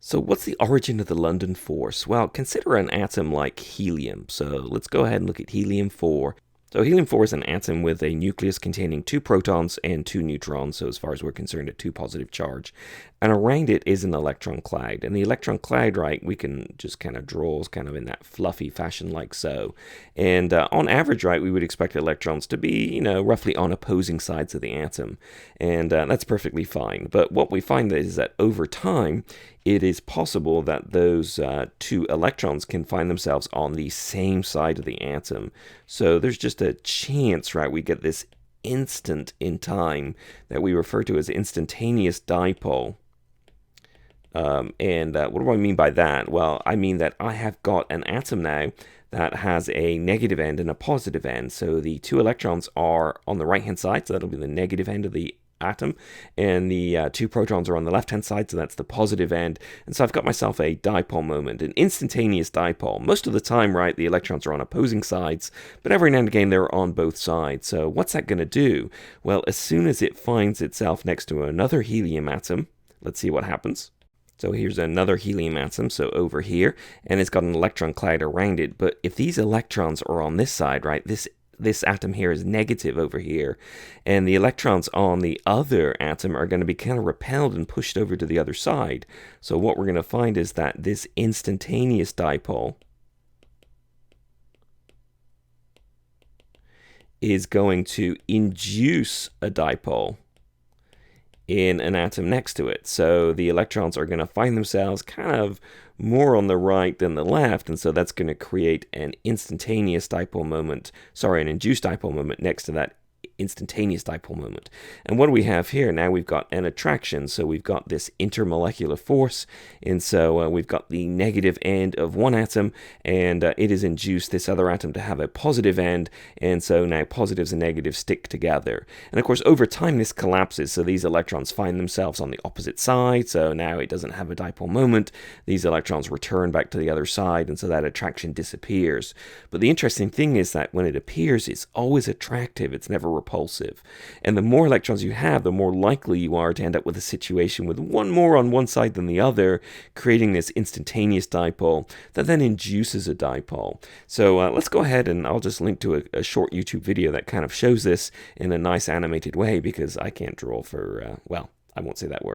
So what's the origin of the London force? Well, consider an atom like helium. So let's go ahead and look at helium-4. So helium-4 is an atom with a nucleus containing 2 protons and 2 neutrons, so as far as we're concerned, a 2 positive charge. And around it is an electron cloud. And the electron cloud, right, we can just kind of draw kind of in that fluffy fashion like so. And on average, right, we would expect electrons to be, roughly on opposing sides of the atom. And that's perfectly fine. But what we find is that over time, it is possible that those 2 electrons can find themselves on the same side of the atom. So there's just a chance, right, we get this instant in time that we refer to as instantaneous dipole. What do I mean by that? Well, I mean that I have got an atom now that has a negative end and a positive end. So the 2 electrons are on the right-hand side, so that'll be the negative end of the atom, and the 2 protons are on the left-hand side, so that's the positive end. And so I've got myself a dipole moment, an instantaneous dipole. Most of the time, right, the electrons are on opposing sides, but every now and again they're on both sides. So what's that going to do? Well, as soon as it finds itself next to another helium atom, let's see what happens. So here's another helium atom, so over here, and it's got an electron cloud around it. But if these electrons are on this side, right, this atom here is negative over here, and the electrons on the other atom are going to be kind of repelled and pushed over to the other side. So what we're going to find is that this instantaneous dipole is going to induce a dipole in an atom next to it. So the electrons are going to find themselves kind of more on the right than the left, and so that's going to create an instantaneous dipole moment, an induced dipole moment next to that instantaneous dipole moment. And what do we have here? Now we've got an attraction, so we've got this intermolecular force, and so we've got the negative end of one atom, and it has induced this other atom to have a positive end, and so now positives and negatives stick together. And of course, over time this collapses, so these electrons find themselves on the opposite side, so now it doesn't have a dipole moment. These electrons return back to the other side, and so that attraction disappears. But the interesting thing is that when it appears, it's always attractive. It's never repulsive. And the more electrons you have, the more likely you are to end up with a situation with one more on one side than the other, creating this instantaneous dipole that then induces a dipole. So let's go ahead, and I'll just link to a short YouTube video that kind of shows this in a nice animated way, because I can't draw for, well, I won't say that word.